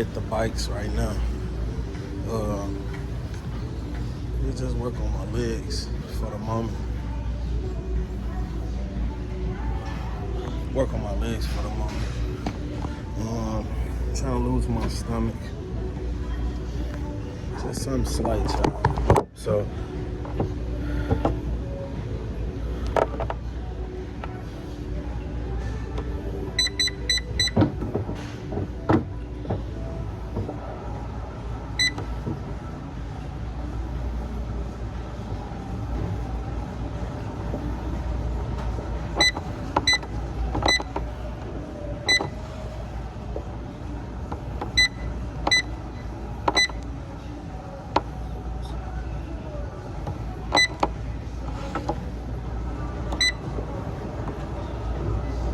hit the bikes right now. We just work on my legs for the moment. Work on my legs for the moment. Trying to lose my stomach. Just something slight, y'all. So.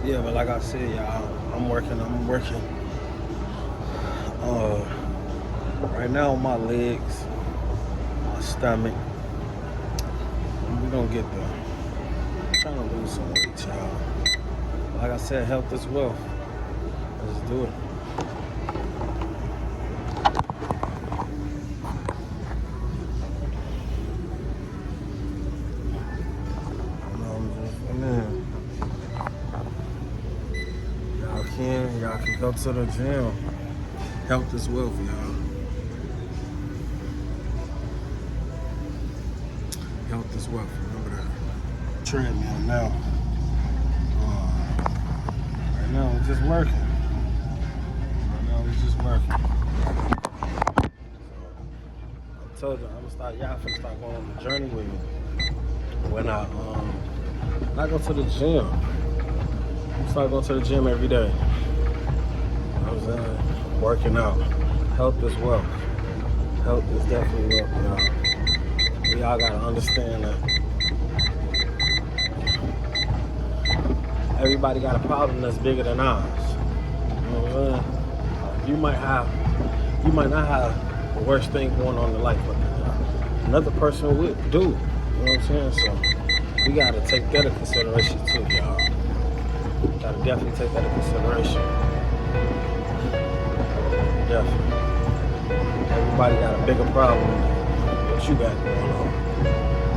Yeah, but like I said, y'all, I'm working. Right now, my legs, my stomach, and we're gonna get there. I'm trying to lose some weight, y'all. Like I said, health is wealth. Let's do it. Y'all can go to the gym. Health is wealth, y'all. Health is wealth. Remember that. Treadmill now. Right now we're just working. I told you y'all finna start going on the journey with me. When I go to the gym. I start going to the gym every day. I was working out. Health is wealth. Health is definitely wealth, y'all. We all gotta understand that. Everybody got a problem that's bigger than ours. You know what I'm saying? You might not have the worst thing going on in life, but another person would do. You know what I'm saying? So we gotta take that into consideration too, y'all. Gotta definitely take that into consideration. Definitely. Everybody got a bigger problem than what you got going on.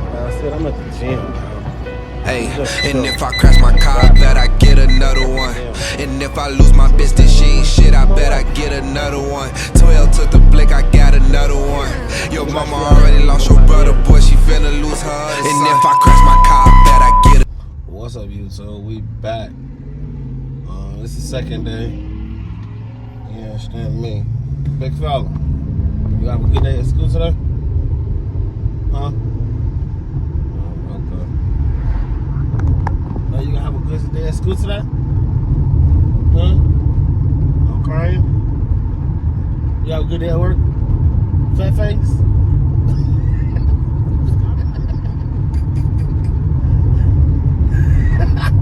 Like I said, I'm at the gym, man. Hey, and if I crash my car, I bet I get another one. And if I lose my bitch, then she ain't shit, I bet I get another one. 12 took the blick, I got another one. Your mama already lost your brother, boy, she finna lose her. And if I crash my car, I bet I get What's up, YouTube? We back. This is the second day. You understand me? Big fella, you have a good day at school today? Huh? Okay. No, you gonna have a good day at school today? Huh? No crying? You have a good day at work? Fat face?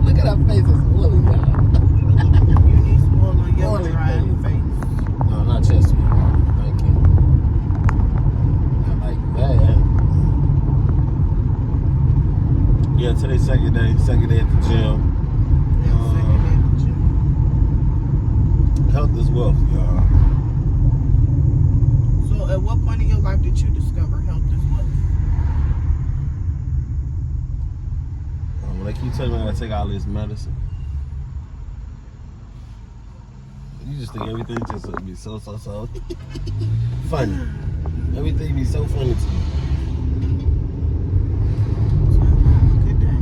Look at her face, it's woolly, y'all. You need some oil on your dry face. No, not Chesterfield. Thank you. Not like that. Yeah, today's second day at the gym. Health is wealth, y'all. So at what point in your life did you discover health is wealth? Like you tell me I gotta take all this medicine. You just think everything just would be so funny. Everything be so funny to you. Good day.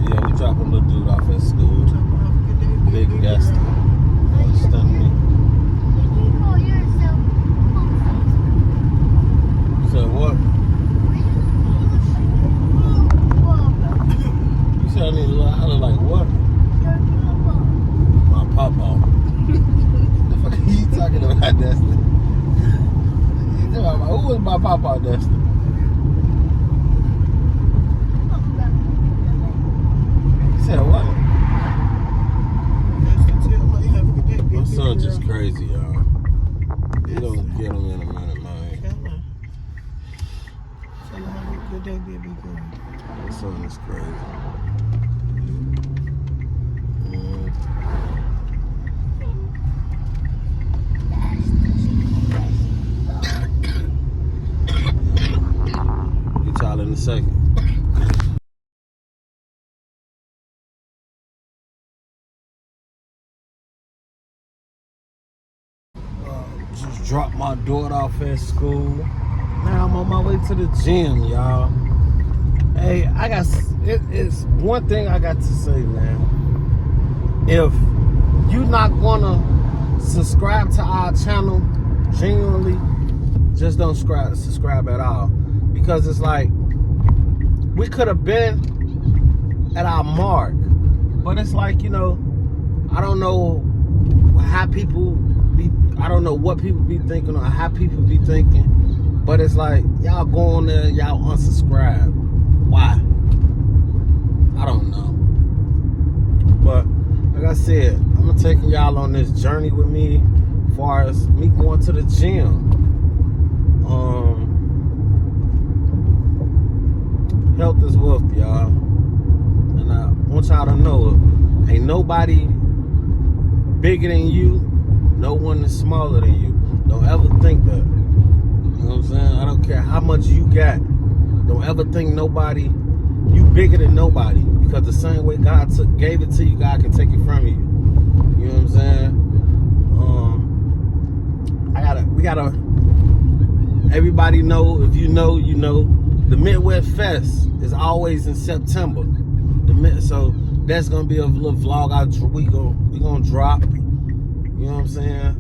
Yeah, we dropping a little dude off at school. Big Gaston. Stunning me. You said what? You said I need to look like what? My papa. The fuck are you talking about, Destiny? Who was my papa, Destiny? You said what? My son just crazy, y'all. We gonna get him in a minute, man. Tell her have a good day, baby girl. My son is crazy. second. Just dropped my daughter off at school. Now I'm on my way to the gym, y'all. Hey, it's one thing I got to say, man. If you not gonna subscribe to our channel, genuinely, just don't subscribe at all. Because it's like, we could have been at our mark. But it's like, you know, I don't know how people be, I don't know what people be thinking or how people be thinking. But it's like, y'all go on there, y'all unsubscribe. Why? I don't know. But like I said, I'm gonna take y'all on this journey with me as far as me going to the gym. Health is wealth, y'all. And I want y'all to know, ain't nobody bigger than you, no one is smaller than you. Don't ever think that. You know what I'm saying? I don't care how much you got. Don't ever think nobody, you bigger than nobody. Because the same way God gave it to you, God can take it from you. You know what I'm saying? We gotta, everybody know, if you know, you know, the Midwest Fest is always in September. So that's gonna be a little vlog we gonna drop. You know what I'm saying?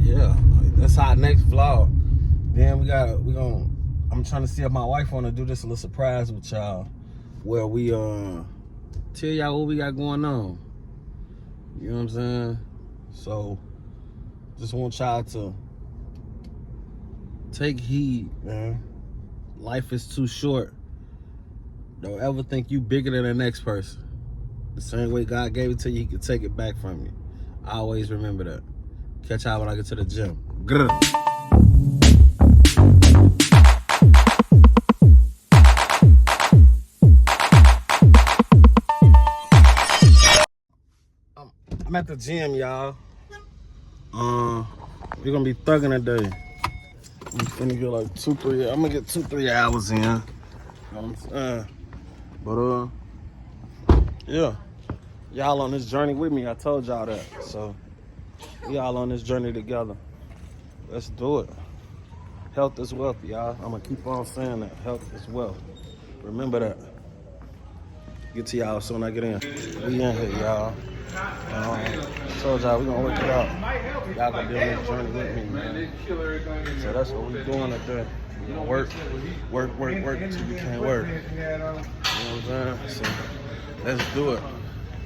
Yeah, that's our next vlog. Then I'm trying to see if my wife wanna do this little surprise with y'all, where we tell y'all what we got going on. You know what I'm saying? So just want y'all to take heed, man. Life is too short. Don't ever think you bigger than the next person. The same way God gave it to you, He can take it back from you. I always remember that. Catch y'all when I get to the gym. Grr. I'm at the gym, y'all. We're gonna be thugging today. I'm gonna get like 2-3. I'm gonna get 2-3 hours in. You know what I'm saying? But yeah, y'all on this journey with me. I told y'all that. So we all on this journey together. Let's do it. Health is wealth, y'all. I'm gonna keep on saying that. Health is wealth. Remember that. Get to y'all soon I get in. We in here, y'all. I told y'all we gonna work it out. Y'all gonna be on this journey with me, man. So that's what we doing up there. We gonna work until we can't work. You know what I'm saying? So let's do it.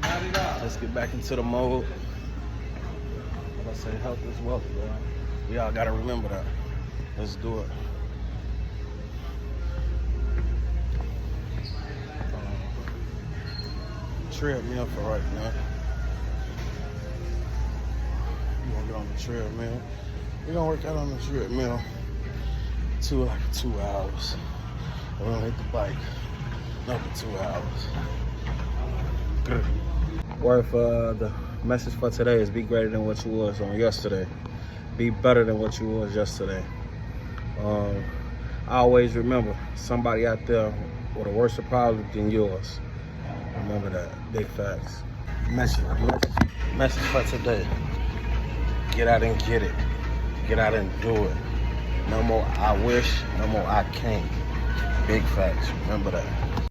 Let's get back into the mode. Like I say, health is wealth, bro. We all gotta remember that. Let's do it. Treadmill for right now. You gonna get on the treadmill. We're gonna work out on the treadmill like 2 hours. We're gonna hit the bike another 2 hours. Good. Word for the message for today is be greater than what you was on yesterday. Be better than what you was yesterday. I always remember somebody out there with a worse problem than yours. Remember that. Big facts. Message for today. Get out and get it. Get out and do it. No more I wish, no more I can't. Big facts. Remember that.